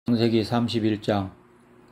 창세기 31장.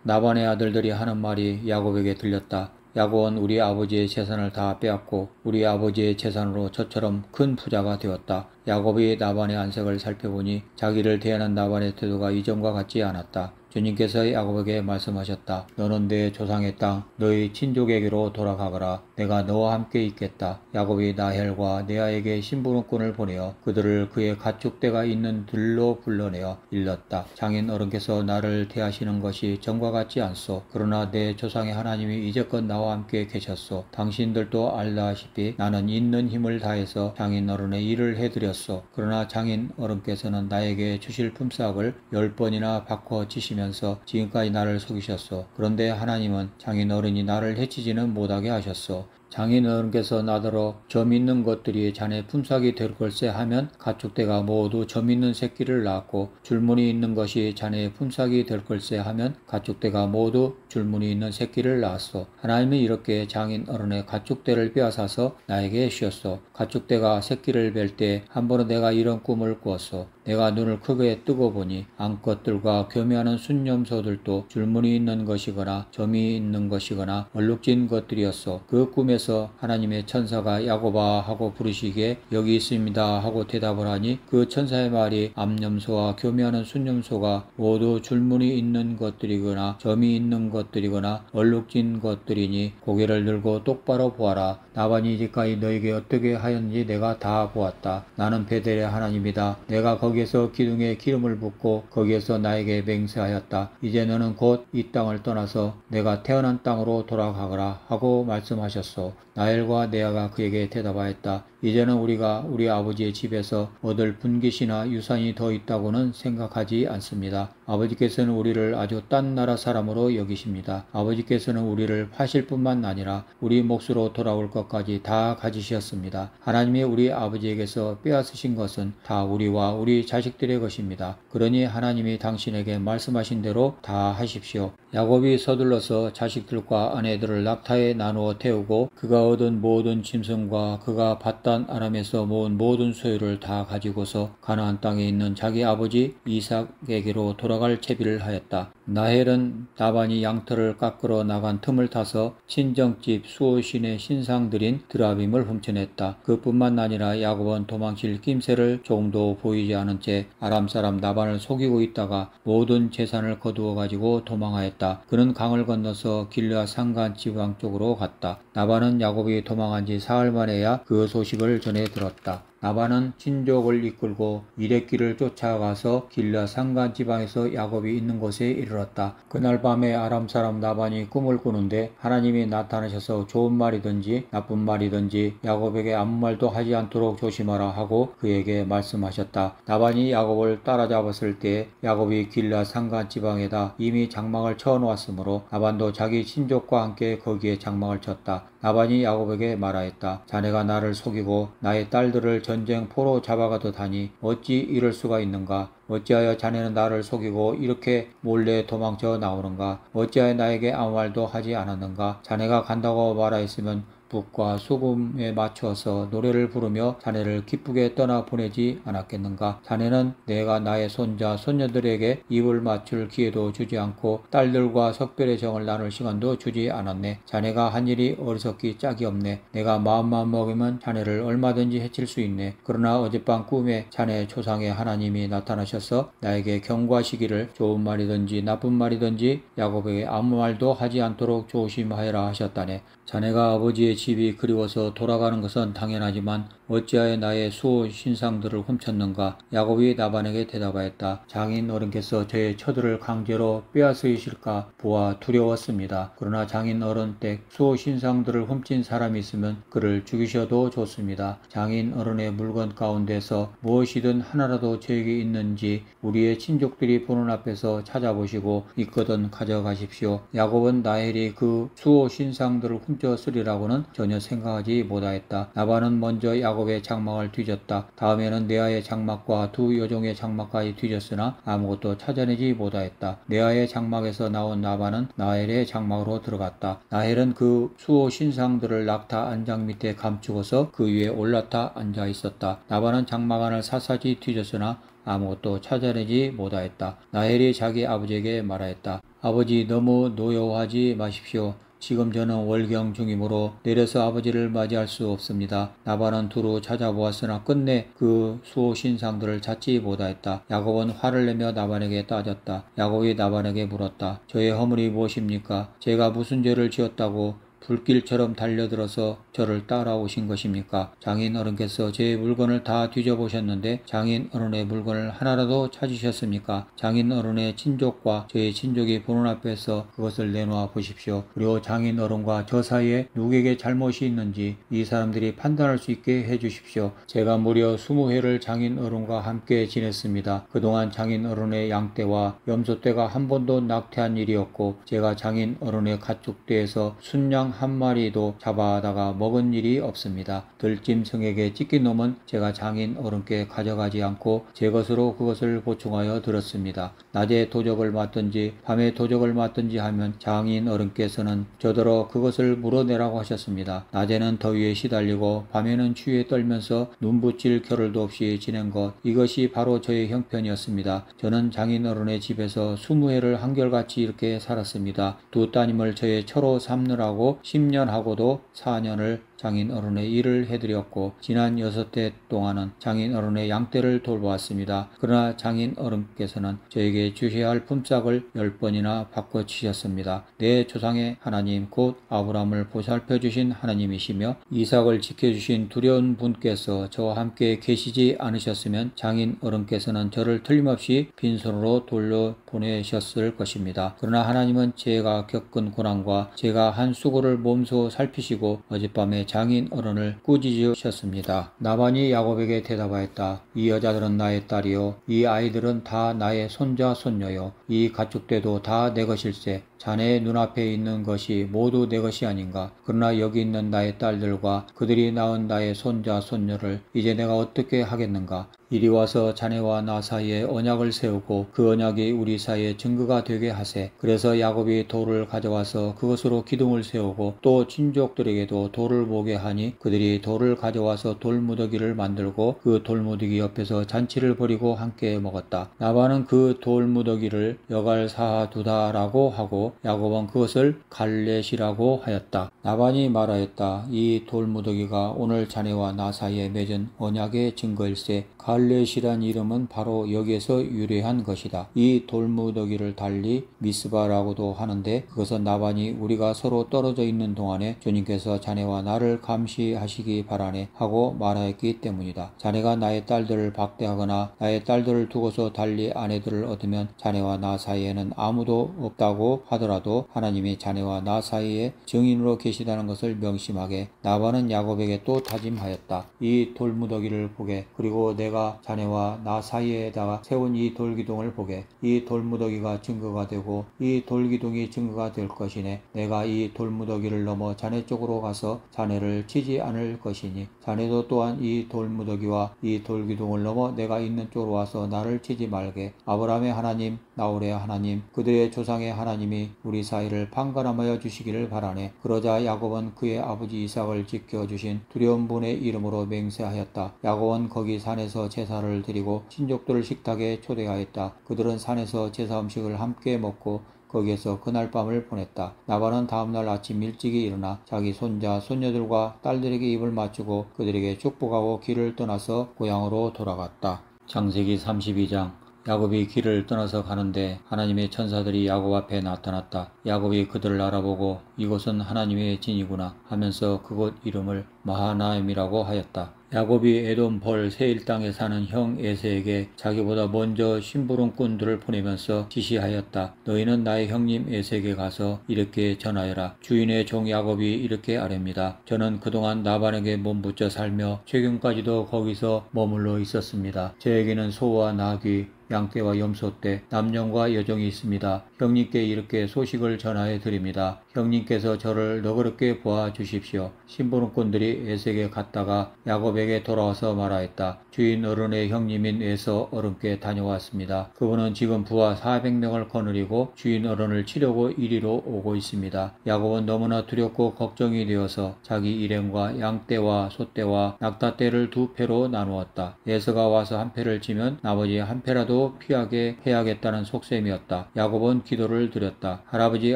나반의 아들들이 하는 말이 야곱에게 들렸다. 야곱은 우리 아버지의 재산을 다 빼앗고 우리 아버지의 재산으로 저처럼 큰 부자가 되었다. 야곱이 나반의 안색을 살펴보니 자기를 대하는 나반의 태도가 이전과 같지 않았다. 주님께서 야곱에게 말씀하셨다. 너는 내 조상의 땅 너희 친족에게로 돌아가거라. 내가 너와 함께 있겠다. 야곱이 라헬과 레아에게 심부름꾼을 보내어 그들을 그의 가축대가 있는 들로 불러내어 일렀다. 장인 어른께서 나를 대하시는 것이 전과 같지 않소. 그러나 내 조상의 하나님이 이제껏 나와 함께 계셨소. 당신들도 알다시피 나는 있는 힘을 다해서 장인 어른의 일을 해드렸소. 그러나 장인 어른께서는 나에게 주실 품삯을 10번이나 바꿔지시면서 지금까지 나를 속이셨소. 그런데 하나님은 장인 어른이 나를 해치지는 못하게 하셨소. 장인 어른께서 나더러 점 있는 것들이 자네 품삯이 될 걸세 하면 가축대가 모두 점 있는 새끼를 낳았고 줄무늬 있는 것이 자네의 품삯이 될 걸세 하면 가축대가 모두 줄무늬 있는 새끼를 낳았소. 하나님은 이렇게 장인 어른의 가축대를 빼앗아서 나에게 주셨소. 가축대가 새끼를 뵐 때 한 번은 내가 이런 꿈을 꾸었소. 내가 눈을 크게 뜨고 보니 암컷들과 교미하는 순념소들도 줄무늬 있는 것이거나 점이 있는 것이거나 얼룩진 것들이었소. 그 꿈에서 하나님의 천사가 야곱아 하고 부르시기에 여기 있습니다 하고 대답을 하니 그 천사의 말이 암염소와 교미하는 순념소가 모두 줄무늬 있는 것들이거나 점이 있는 것들이거나 얼룩진 것들이니 고개를 들고 똑바로 보아라. 나반이 이제까지 너에게 어떻게 하였는지 내가 다 보았다. 나는 베델의 하나님이다. 내가 거기에서 기둥에 기름을 붓고 거기에서 나에게 맹세하였다. 이제 너는 곧 이 땅을 떠나서 내가 태어난 땅으로 돌아가거라 하고 말씀하셨소. 라헬과 레아가 그에게 대답하였다. 이제는 우리가 우리 아버지의 집에서 얻을 분깃이나 유산이 더 있다고는 생각하지 않습니다. 아버지께서는 우리를 아주 딴 나라 사람으로 여기십니다. 아버지께서는 우리를 파실 뿐만 아니라 우리 몫으로 돌아올 것까지 다 가지셨습니다. 하나님이 우리 아버지에게서 빼앗으신 것은 다 우리와 우리 자식들의 것입니다. 그러니 하나님이 당신에게 말씀하신 대로 다 하십시오. 야곱이 서둘러서 자식들과 아내들을 낙타에 나누어 태우고 그가 얻은 모든 짐승과 그가 밧단 아람에서 모은 모든 소유를 다 가지고서 가나안 땅에 있는 자기 아버지 이삭에게로 돌아갈 채비를 하였다. 라헬은 나반이 양털을 깎으러 나간 틈을 타서 친정집 수호신의 신상들인 드라빔을 훔쳐냈다. 그뿐만 아니라 야곱은 도망칠 낌새를 조금도 보이지 않은 채 아람 사람 나반을 속이고 있다가 모든 재산을 거두어 가지고 도망하였다. 그는 강을 건너서 길르앗 산간 지방 쪽으로 갔다. 나반은 야곱이 도망한 지 사흘 만에야 그 소식을 전해 들었다. 나반은 친족을 이끌고 이레길을 쫓아가서 길르앗 산간 지방에서 야곱이 있는 곳에 이르렀다. 그날 밤에 아람 사람 나반이 꿈을 꾸는데 하나님이 나타나셔서 좋은 말이든지 나쁜 말이든지 야곱에게 아무 말도 하지 않도록 조심하라 하고 그에게 말씀하셨다. 나반이 야곱을 따라잡았을 때 야곱이 길르앗 산간 지방에다 이미 장막을 쳐놓았으므로 나반도 자기 친족과 함께 거기에 장막을 쳤다. 나반이 야곱에게 말하였다. 자네가 나를 속이고 나의 딸들을 전쟁포로 잡아가듯 하니 어찌 이럴 수가 있는가? 어찌하여 자네는 나를 속이고 이렇게 몰래 도망쳐 나오는가? 어찌하여 나에게 아무 말도 하지 않았는가? 자네가 간다고 말하였으면 북과 수금에 맞추어서 노래를 부르며 자네를 기쁘게 떠나 보내지 않았겠는가? 자네는 내가 나의 손자, 손녀들에게 입을 맞출 기회도 주지 않고 딸들과 석별의 정을 나눌 시간도 주지 않았네. 자네가 한 일이 어리석기 짝이 없네. 내가 마음만 먹으면 자네를 얼마든지 해칠 수 있네. 그러나 어젯밤 꿈에 자네 조상의 하나님이 나타나셔서 나에게 경고하시기를 좋은 말이든지 나쁜 말이든지 야곱에게 아무 말도 하지 않도록 조심하여라 하셨다네. 자네가 아버지의 집이 그리워서 돌아가는 것은 당연하지만 어찌하여 나의 수호 신상들을 훔쳤는가? 야곱이 나반에게 대답하였다. 장인 어른께서 저의 처들을 강제로 빼앗으실까 보아 두려웠습니다. 그러나 장인 어른 댁 수호 신상들을 훔친 사람이 있으면 그를 죽이셔도 좋습니다. 장인 어른의 물건 가운데서 무엇이든 하나라도 저에게 있는지 우리의 친족들이 보는 앞에서 찾아보시고 있거든 가져가십시오. 야곱은 라헬이 그 수호 신상들을 훔쳤으리라고는 전혀 생각하지 못하였다. 나반은 먼저 야곱의 장막을 뒤졌다. 다음에는 레아의 장막과 두 여종의 장막까지 뒤졌으나 아무것도 찾아내지 못하였다. 레아의 장막에서 나온 나반은 라헬의 장막으로 들어갔다. 라헬은 그 수호 신상들을 낙타 안장 밑에 감추고서 그 위에 올라타 앉아 있었다. 나반은 장막 안을 샅샅이 뒤졌으나 아무것도 찾아내지 못하였다. 라헬이 자기 아버지에게 말하였다. 아버지, 너무 노여워하지 마십시오. 지금 저는 월경 중이므로 내려서 아버지를 맞이할 수 없습니다. 라반은 두루 찾아보았으나 끝내 그 수호신상들을 찾지 못하였다. 야곱은 화를 내며 라반에게 따졌다. 야곱이 라반에게 물었다. 저의 허물이 무엇입니까? 제가 무슨 죄를 지었다고 불길처럼 달려들어서 저를 따라오신 것입니까? 장인 어른께서 제 물건을 다 뒤져보셨는데 장인 어른의 물건을 하나라도 찾으셨습니까? 장인 어른의 친족과 저의 친족이 보는 앞에서 그것을 내놓아 보십시오. 그리고 장인 어른과 저 사이에 누구에게 잘못이 있는지 이 사람들이 판단할 수 있게 해주십시오. 제가 무려 20회를 장인 어른과 함께 지냈습니다. 그동안 장인 어른의 양떼와 염소떼가 한 번도 낙태한 일이 없고 제가 장인 어른의 가축대에서 순양 한 마리도 잡아다가 먹은 일이 없습니다. 들짐승에게 찢긴 놈은 제가 장인 어른께 가져가지 않고 제 것으로 그것을 보충하여 들었습니다. 낮에 도적을 맞든지 밤에 도적을 맞든지 하면 장인 어른께서는 저더러 그것을 물어내라고 하셨습니다. 낮에는 더위에 시달리고 밤에는 추위에 떨면서 눈붙일 겨를도 없이 지낸 것, 이것이 바로 저의 형편이었습니다. 저는 장인 어른의 집에서 20회를 한결같이 이렇게 살았습니다. 두 따님을 저의 처로 삼느라고 10년 하고도 4년을 장인 어른의 일을 해드렸고 지난 6해 동안은 장인 어른의 양떼를 돌보았습니다. 그러나 장인 어른께서는 저에게 주셔야 할 품삯을 10번이나 바꿔주셨습니다. 내 조상의 하나님 곧 아브라함을 보살펴 주신 하나님이시며 이삭을 지켜주신 두려운 분께서 저와 함께 계시지 않으셨으면 장인 어른께서는 저를 틀림없이 빈손으로 돌려보내셨을 것입니다. 그러나 하나님은 제가 겪은 고난과 제가 한 수고를 몸소 살피시고 어젯밤에 장인 어른을 꾸짖으셨습니다. 라반이 야곱에게 대답하였다. 이 여자들은 나의 딸이요 이 아이들은 다 나의 손자 손녀요 이 가축대도 다 내 것일세. 자네의 눈앞에 있는 것이 모두 내 것이 아닌가. 그러나 여기 있는 나의 딸들과 그들이 낳은 나의 손자 손녀를 이제 내가 어떻게 하겠는가. 이리 와서 자네와 나 사이에 언약을 세우고 그 언약이 우리 사이에 증거가 되게 하세. 그래서 야곱이 돌을 가져와서 그것으로 기둥을 세우고 또 친족들에게도 돌을 보게 하니 그들이 돌을 가져와서 돌무더기를 만들고 그 돌무더기 옆에서 잔치를 벌이고 함께 먹었다. 라반은 그 돌무더기를 여갈사두다라고 하고 야곱은 그것을 갈렛이라고 하였다. 라반이 말하였다. 이 돌무더기가 오늘 자네와 나 사이에 맺은 언약의 증거일세. 갈렛이란 이름은 바로 여기에서 유래한 것이다. 이 돌무더기를 달리 미스바라고도 하는데 그것은 라반이 우리가 서로 떨어져 있는 동안에 주님께서 자네와 나를 감시하시기 바라네 하고 말하였기 때문이다. 자네가 나의 딸들을 박대하거나 나의 딸들을 두고서 달리 아내들을 얻으면 자네와 나 사이에는 아무도 없다고 하더라도 하나님이 자네와 나 사이에 증인으로 계시다는 것을 명심하게. 라반은 야곱에게 또 다짐하였다. 이 돌무더기를 보게. 그리고 내가 자네와 나 사이에다가 세운 이 돌기둥을 보게. 이 돌무더기가 증거가 되고 이 돌기둥이 증거가 될 것이네. 내가 이 돌무더기를 넘어 자네 쪽으로 가서 자네를 치지 않을 것이니 자네도 또한 이 돌무더기와 이 돌기둥을 넘어 내가 있는 쪽으로 와서 나를 치지 말게. 아브라함의 하나님, 나홀의 하나님, 그들의 조상의 하나님이 우리 사이를 판가름하여 주시기를 바라네. 그러자 야곱은 그의 아버지 이삭을 지켜주신 두려운 분의 이름으로 맹세하였다. 야곱은 거기 산에서 제사를 드리고 친족들을 식탁에 초대하였다. 그들은 산에서 제사 음식을 함께 먹고 거기에서 그날 밤을 보냈다. 라반은 다음날 아침 일찍이 일어나 자기 손자, 손녀들과 딸들에게 입을 맞추고 그들에게 축복하고 길을 떠나서 고향으로 돌아갔다. 창세기 32장. 야곱이 길을 떠나서 가는데 하나님의 천사들이 야곱 앞에 나타났다. 야곱이 그들을 알아보고 이곳은 하나님의 진이구나 하면서 그곳 이름을 마하나임이라고 하였다. 야곱이 에돔 벌 세일 땅에 사는 형 에세에게 자기보다 먼저 심부름꾼들을 보내면서 지시하였다. 너희는 나의 형님 에세에게 가서 이렇게 전하여라. 주인의 종 야곱이 이렇게 아뢰입니다. 저는 그동안 라반에게 몸붙여 살며 최근까지도 거기서 머물러 있었습니다. 저에게는 소와 나귀, 양떼와 염소떼, 남녀와 여종이 있습니다. 형님께 이렇게 소식을 전하여 드립니다. 형님께서 저를 너그럽게 보아 주십시오. 심부름꾼들이 에색에 갔다가 야곱에게 돌아와서 말하였다. 주인 어른의 형님인 에서 어른께 다녀왔습니다. 그분은 지금 부하 400명을 거느리고 주인 어른을 치려고 이리로 오고 있습니다. 야곱은 너무나 두렵고 걱정이 되어서 자기 일행과 양떼와 소떼와 낙타떼를 두 패로 나누었다. 에서가 와서 한 패를 치면 나머지 한 패라도 피하게 해야겠다는 속셈이었다. 야곱은 기도를 드렸다. 할아버지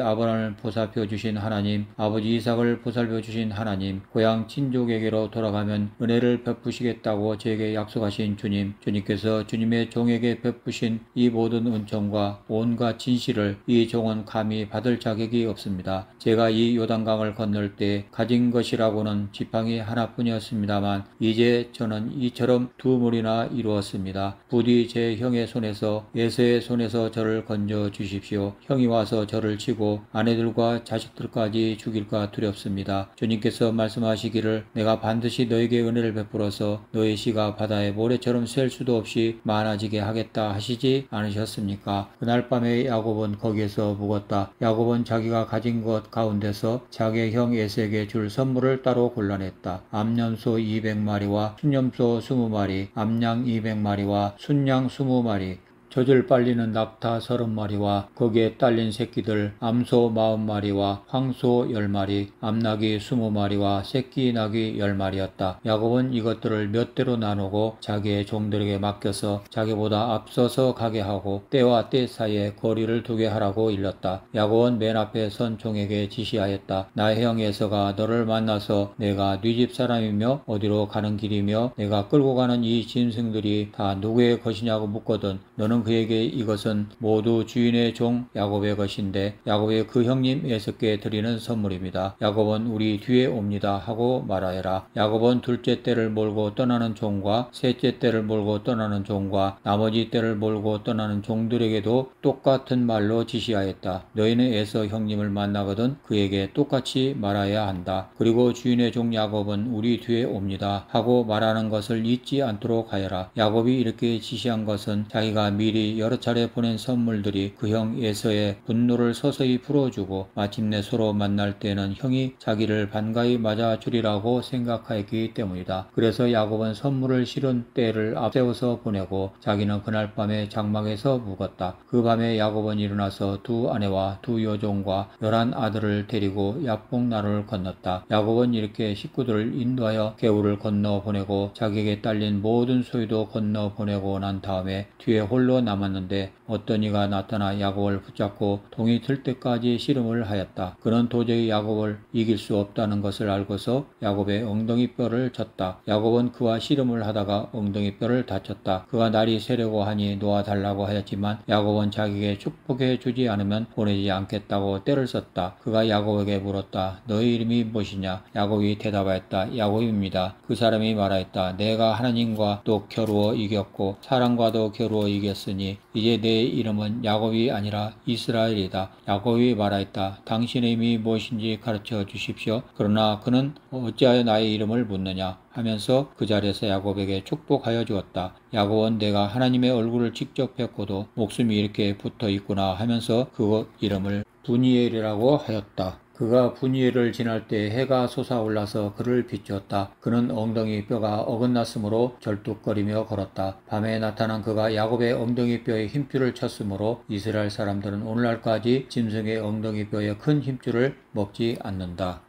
아브라함을 보살펴 주신 하나님, 아버지 이삭을 보살펴 주신 하나님, 고향 친족에게로 돌아가면 은혜를 베푸시겠다고 제게 약속하신 주님, 주님께서 주님의 종에게 베푸신 이 모든 은총과 온갖 진실을 이 종은 감히 받을 자격이 없습니다. 제가 이 요단강을 건널 때 가진 것이라고는 지팡이 하나뿐이었습니다만 이제 저는 이처럼 두 무리나 이루었습니다. 부디 제 형의 손에서 에서의 손에서 저를 건져 주십시오. 형이 와서 저를 치고 아내들과 자식들까지 죽일까 두렵습니다. 주님께서 말씀하시기를 내가 반드시 너에게 은혜를 베풀어서 너의 씨가 바다의 모래처럼 셀 수도 없이 많아지게 하겠다 하시지 않으셨습니까? 그날 밤에 야곱은 거기에서 묵었다. 야곱은 자기가 가진 것 가운데서 자기의 형 에서에게 줄 선물을 따로 골라냈다. 암염소 200마리와 순염소 20마리, 암양 200마리와 순양 20마리, 젖을 빨리는 낙타 30마리와 거기에 딸린 새끼들 암소 40마리와 황소 10마리, 암나귀 20마리와 새끼 나귀 10마리였다. 야곱은 이것들을 몇 대로 나누고 자기의 종들에게 맡겨서 자기보다 앞서서 가게 하고 때와 때 사이에 거리를 두게 하라고 일렀다. 야곱은 맨 앞에 선 종에게 지시하였다. 나의 형 에서가 너를 만나서 내가 네 집 사람이며 어디로 가는 길이며 내가 끌고 가는 이 짐승들이 다 누구의 것이냐고 묻거든 너는 그에게 이것은 모두 주인의 종 야곱의 것인데 야곱의 그 형님 에서께 드리는 선물입니다. 야곱은 우리 뒤에 옵니다 하고 말하여라. 야곱은 둘째 떼를 몰고 떠나는 종과 셋째 떼를 몰고 떠나는 종과 나머지 떼를 몰고 떠나는 종들에게도 똑같은 말로 지시하였다. 너희는 에서 형님을 만나거든 그에게 똑같이 말해야 한다. 그리고 주인의 종 야곱은 우리 뒤에 옵니다 하고 말하는 것을 잊지 않도록 하여라. 야곱이 이렇게 지시한 것은 자기가 미리 여러 차례 보낸 선물들이 그 형 에서의 분노를 서서히 풀어주고 마침내 서로 만날 때는 형이 자기를 반가이 맞아주리라고 생각하였기 때문이다. 그래서 야곱은 선물을 실은 떼를 앞세워서 보내고 자기는 그날 밤에 장막에서 묵었다. 그 밤에 야곱은 일어나서 두 아내와 두 여종과 11 아들을 데리고 야복 나루를 건넜다. 야곱은 이렇게 식구들을 인도하여 개울을 건너 보내고 자기에게 딸린 모든 소유도 건너 보내고 난 다음에 뒤에 홀로 남았는데 어떤 이가 나타나 야곱을 붙잡고 동이 들 때까지 씨름을 하였다. 그는 도저히 야곱을 이길 수 없다는 것을 알고서 야곱의 엉덩이 뼈를 쳤다. 야곱은 그와 씨름을 하다가 엉덩이 뼈를 다쳤다. 그가 날이 새려고 하니 놓아달라고 하였지만 야곱은 자기에게 축복해 주지 않으면 보내지 않겠다고 떼를 썼다. 그가 야곱에게 물었다. 너의 이름이 무엇이냐? 야곱이 대답하였다. 야곱입니다. 그 사람이 말하였다. 내가 하나님과 또 겨루어 이겼고 사람과도 겨루어 이겼으니 이제 내 이름은 야곱이 아니라 이스라엘이다. 야곱이 말하였다. 당신의 이름이 무엇인지 가르쳐 주십시오. 그러나 그는 어찌하여 나의 이름을 묻느냐 하면서 그 자리에서 야곱에게 축복하여 주었다. 야곱은 내가 하나님의 얼굴을 직접 뵙고도 목숨이 이렇게 붙어 있구나 하면서 그 이름을 브니엘이라고 하였다. 그가 브니엘을 지날 때 해가 솟아올라서 그를 비추었다. 그는 엉덩이 뼈가 어긋났으므로 절뚝거리며 걸었다. 밤에 나타난 그가 야곱의 엉덩이 뼈에 힘줄을 쳤으므로 이스라엘 사람들은 오늘날까지 짐승의 엉덩이 뼈에 큰 힘줄을 먹지 않는다.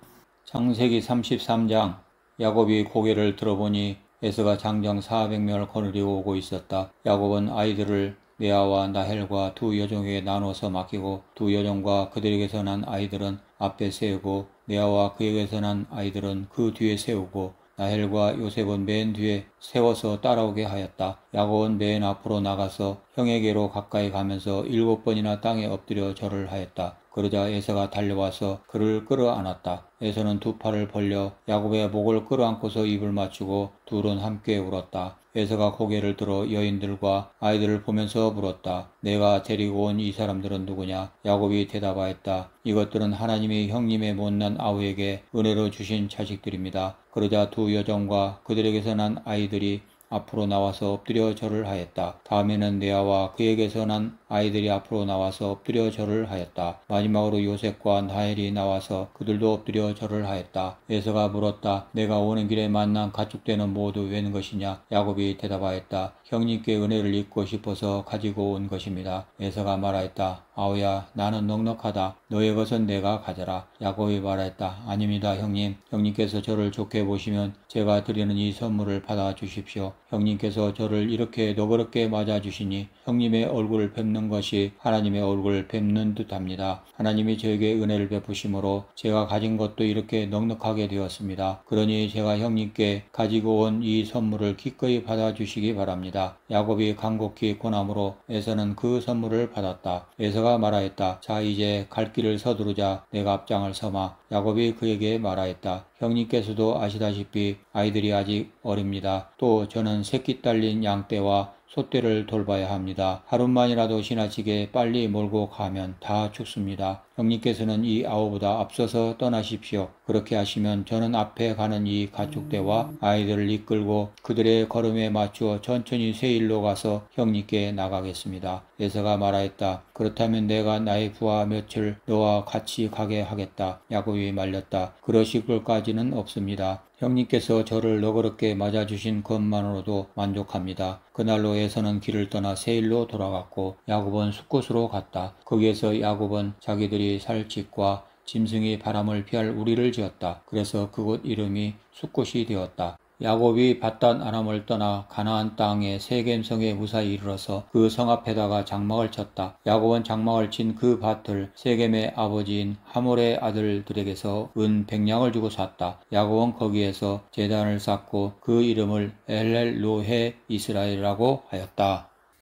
창세기 33장. 야곱이 고개를 들어보니 에서가 장정 400명을 거느리고 오고 있었다. 야곱은 아이들을 레아와 나헬과 두 여종에게 나눠서 맡기고 두 여종과 그들에게서 난 아이들은 앞에 세우고 레아와 그에게서 난 아이들은 그 뒤에 세우고 나헬과 요셉은 맨 뒤에 세워서 따라오게 하였다. 야곱은 맨 앞으로 나가서 형에게로 가까이 가면서 7번이나 땅에 엎드려 절을 하였다. 그러자 에서가 달려와서 그를 끌어안았다. 에서는 두 팔을 벌려 야곱의 목을 끌어안고서 입을 맞추고 둘은 함께 울었다. 에서가 고개를 들어 여인들과 아이들을 보면서 물었다. 내가 데리고 온 이 사람들은 누구냐? 야곱이 대답하였다. 이것들은 하나님이 형님의 못난 아우에게 은혜로 주신 자식들입니다. 그러자 두 여종과 그들에게서 난 아이들이 앞으로 나와서 엎드려 절을 하였다. 다음에는 레아와 그에게서 난 아이들이 앞으로 나와서 엎드려 절을 하였다. 마지막으로 요셉과 라헬이 나와서 그들도 엎드려 절을 하였다. 에서가 물었다. 내가 오는 길에 만난 가축대는 모두 웬 것이냐? 야곱이 대답하였다. 형님께 은혜를 입고 싶어서 가지고 온 것입니다. 에서가 말하였다. 아우야, 나는 넉넉하다. 너의 것은 내가 가져라. 야곱이 말하였다. 아닙니다, 형님. 형님께서 저를 좋게 보시면 제가 드리는 이 선물을 받아 주십시오. 형님께서 저를 이렇게 너그럽게 맞아주시니 형님의 얼굴을 뵙는 것이 하나님의 얼굴을 뵙는 듯합니다. 하나님이 저에게 은혜를 베푸심으로 제가 가진 것도 이렇게 넉넉하게 되었습니다. 그러니 제가 형님께 가지고 온 이 선물을 기꺼이 받아주시기 바랍니다. 야곱이 간곡히 고남으로 에서는 그 선물을 받았다. 에서가 말하였다. 자, 이제 갈 길을 서두르자. 내가 앞장을 서마. 야곱이 그에게 말하였다. 형님께서도 아시다시피 아이들이 아직 어립니다. 또 저는 새끼 딸린 양떼와 소떼를 돌봐야 합니다. 하루만이라도 지나치게 빨리 몰고 가면 다 죽습니다. 형님께서는 이 아우보다 앞서서 떠나십시오. 그렇게 하시면 저는 앞에 가는 이 가축대와 아이들을 이끌고 그들의 걸음에 맞추어 천천히 세일로 가서 형님께 나가겠습니다. 에서가 말하였다. 그렇다면 내가 나의 부하 며칠 너와 같이 가게 하겠다. 야곱이 말렸다. 그러실 것까지는 없습니다. 형님께서 저를 너그럽게 맞아주신 것만으로도 만족합니다. 그날로 에서는 길을 떠나 세일로 돌아갔고 야곱은 숫곳으로 갔다. 거기에서 야곱은 자기들이 살 집과 짐승이 바람을 피할 우리를 지었다. 그래서 그곳 이름이 숫곳이 되었다. 야곱이 밧단 아람을 떠나 가나안 땅의 세겜성에 무사히 이르러서 그 성 앞에다가 장막을 쳤다. 야곱은 장막을 친 그 밭을 세겜의 아버지인 하몰의 아들들에게서 은 100냥을 주고 샀다. 야곱은 거기에서 제단을 쌓고 그 이름을 엘렐로헤 이스라엘이라고 하였다.